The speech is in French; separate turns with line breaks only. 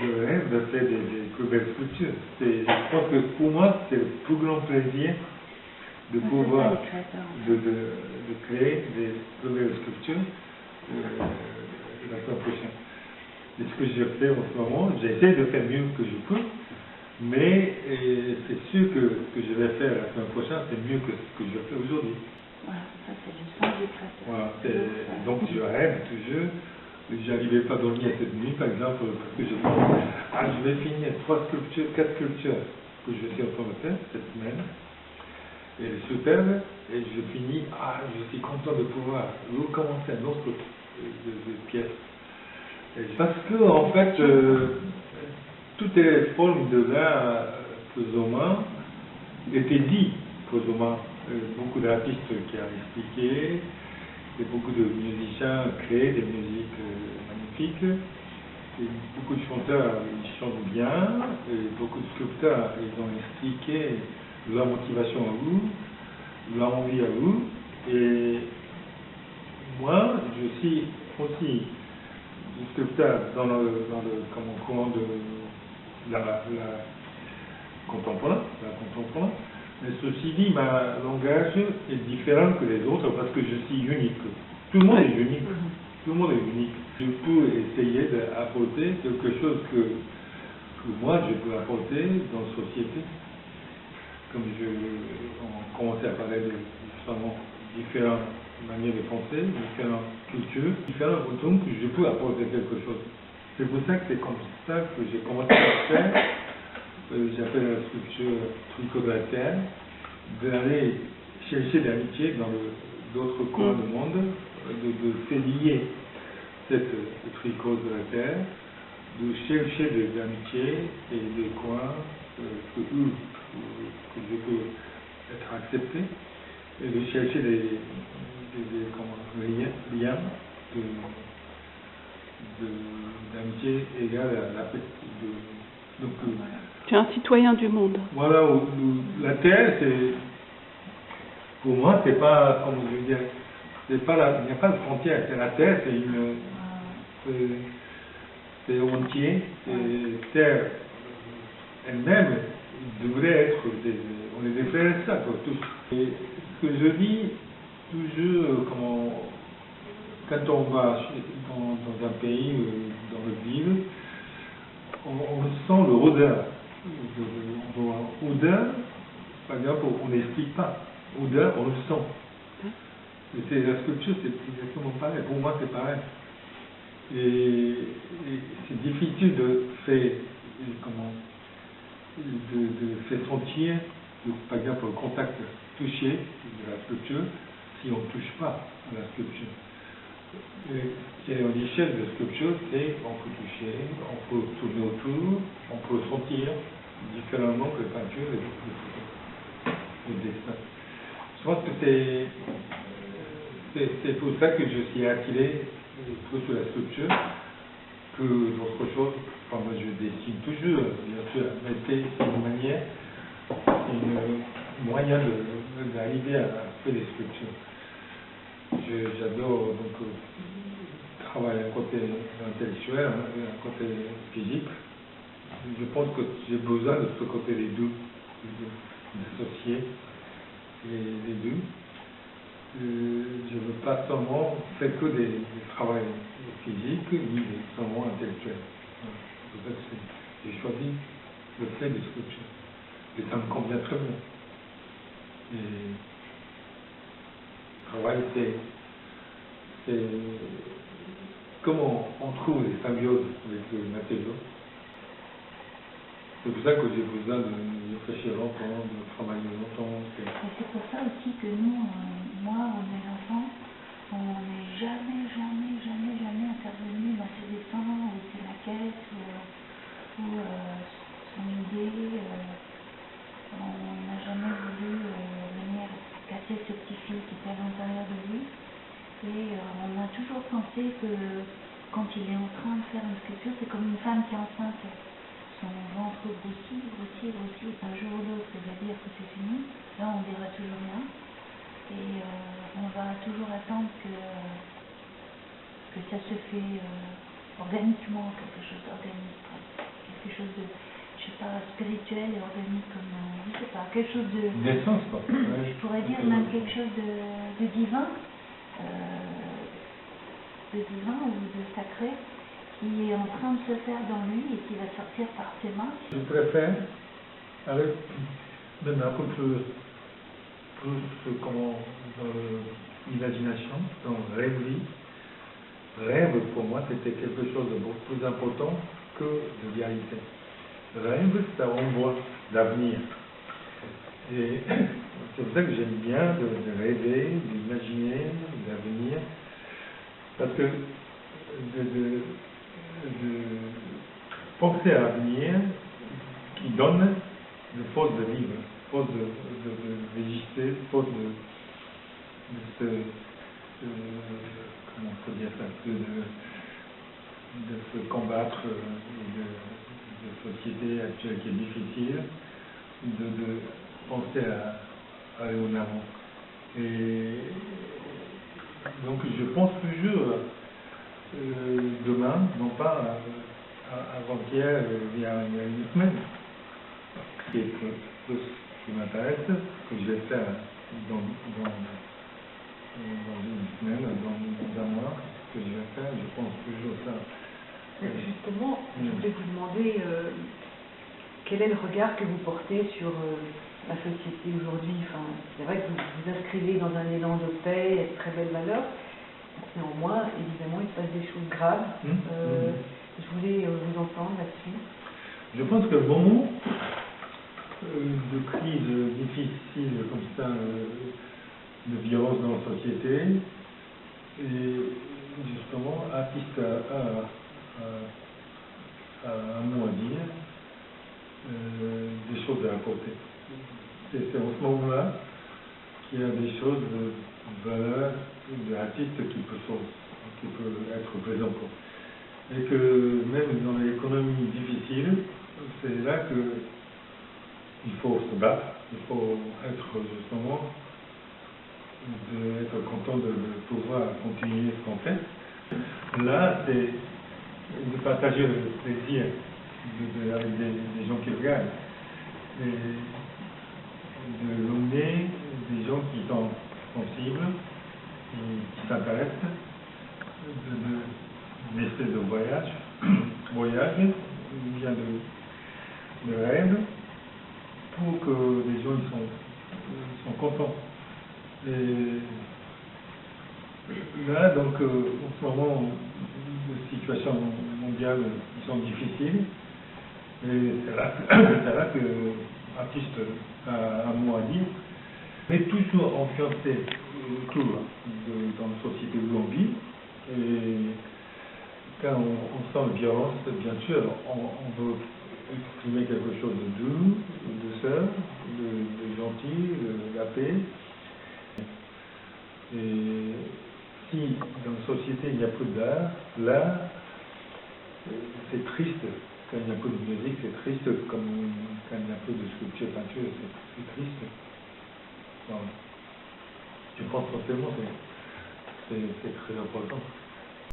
je rêve de faire des plus belles sculptures. Je pense que pour moi, c'est le plus grand plaisir de pouvoir de créer des plus belles sculptures la semaine prochaine. Et ce que je fais en ce moment, j'essaie de faire mieux que je peux, mais c'est sûr que ce que je vais faire la semaine prochaine, c'est mieux que ce que je fais aujourd'hui.
Voilà, ça c'est le sens du créateur.
Voilà, donc je rêve toujours. J'arrivais pas à dormir cette nuit, par exemple, parce que je vais finir 3 sculptures, 4 sculptures que je suis en train de faire cette semaine. Et superbe, et je finis, je suis content de pouvoir recommencer un autre de pièce. Parce que, en fait, toutes les formes de l'art plus ou moins étaient dites, plus ou moins. Beaucoup d'artistes qui ont expliqué, et beaucoup de musiciens créent des musiques magnifiques, et beaucoup de chanteurs ils chantent bien, et beaucoup de sculpteurs ils ont expliqué leur motivation à vous, leur envie à vous, et moi je suis aussi sculpteur dans le courant de la contemporaine, mais ceci dit, ma langage est différent que les autres parce que je suis unique. Tout le monde est unique. Tout le monde est unique. Je peux essayer d'apporter quelque chose que moi je peux apporter dans la société. Comme on commençait à parler de justement différentes manières de penser, différentes cultures, donc je peux apporter quelque chose. C'est pour ça que c'est comme ça que j'ai commencé à faire. J'appelle la structure tricot de la terre, d'aller chercher l'amitié dans d'autres coins du monde, de faire lier cette tricot de la terre, de chercher des amitiés et des coins que je peux être accepté, et de chercher des liens d'amitié égale à la donc,
tu es un citoyen du monde.
Voilà, la terre, c'est, pour moi, c'est pas, comme je veux dire, c'est pas il n'y a pas de frontière. La terre, c'est entier. Et terre elle-même devrait être, on est des frères et sœurs, tous. Et ce que je dis toujours, quand on va dans un pays, dans une ville, on sent le odeur. Odeur, par exemple, on n'explique pas. Odeur, on le sent. Et la sculpture, c'est exactement pareil. Pour moi, c'est pareil. Et c'est difficile de faire, de faire sentir, par exemple, le contact touché de la sculpture si on ne touche pas à la sculpture. Et l'échelle de sculpture, c'est on peut toucher, on peut tourner autour, on peut sentir différemment que la peinture et le dessin. Je pense que c'est pour ça que je suis attiré plus sur la sculpture que d'autres choses. Enfin, moi, je dessine toujours, bien sûr, mais c'est une manière, un moyen d'arriver à faire des sculptures. J'adore donc travailler un côté intellectuel, un côté physique. Je pense que j'ai besoin de ce côté les deux, d'associer les deux. Je ne veux pas seulement faire que des travaux physiques, ni seulement intellectuels. C'est pour ça que j'ai choisi le fait de sculpture. Et ça me convient très bien. Et le travail, c'est comment on trouve les symbioses avec le matériau. C'est pour ça que j'ai besoin de réfléchir longtemps, de travailler longtemps.
C'est pour ça aussi que nous, moi, mes enfants, on n'est jamais intervenu dans ses dessins, ou ses maquettes, ou son idée. On n'a jamais voulu venir casser ce petit fil qui était à l'intérieur de lui. Et on a toujours pensé que quand il est en train de faire une sculpture, c'est comme une femme qui est enceinte. Son ventre grossit. Un jour ou l'autre, il va dire que c'est fini. Là, on dira toujours rien. Et on va toujours attendre que ça se fait organiquement, quelque chose d'organique. chose de, je sais pas, spirituel et organique, comme, je sais pas, quelque chose de...
Une essence, quoi.
Je pourrais dire même quelque chose de divin, ou de sacré, qui est en train de se faire dans lui et qui va sortir par ses mains.
Je préfère, avec même un peu plus comment, dans l'imagination, dans la rêverie. Rêve, pour moi, c'était quelque chose de beaucoup plus important que de réalité. Rêve, ça renvoie d'avenir. Et c'est pour ça que j'aime bien de rêver, d'imaginer l'avenir, parce que de penser à l'avenir qui donne de force de vivre, force de résister, force de se, comment on peut dire ça, de se combattre de société actuelle qui est difficile, de penser à aller en avant. Et donc je pense toujours demain, non pas avant-hier, il y a une semaine. Et que ce qui m'intéresse, que je vais faire dans une semaine, dans un mois, ce que je vais faire, je pense toujours ça.
Justement, je voulais vous demander quel est le regard que vous portez sur la société aujourd'hui. Enfin, c'est vrai que vous vous inscrivez dans un élan de paix et de très belles valeurs. Néanmoins, évidemment, il se passe des choses graves. Je voulais vous entendre là-dessus.
Je pense que le moment de crise difficile comme ça, de violence dans la société, et justement assiste à un mot à dire, des choses à apporter. C'est en ce moment-là qu'il y a des choses de valeur, d'artistes qui peuvent être présents. Et que même dans l'économie difficile, c'est là qu'il faut se battre, il faut être justement, être content de pouvoir continuer ce qu'on fait. Là, c'est de partager le plaisir avec des gens qui regardent, et de l'emmener des gens qui sont sensibles, qui s'intéressent, une espèce de voyage, bien de rêve, pour que les gens sont contents. Et là, donc, en ce moment, les situations mondiales qui sont difficiles, et c'est là que l'artiste a un mot à dire. On est toujours enfiancé autour dans la société où on vit, et quand on sent la violence, bien sûr, on veut exprimer quelque chose de doux, de douceur, de gentil, de la paix. Et si dans la société il n'y a plus d'art, l'art, c'est triste. Quand il n'y a plus de musique, c'est triste, comme quand il n'y a plus de sculpture, peinture, c'est triste. Voilà. Je pense forcément que c'est très important.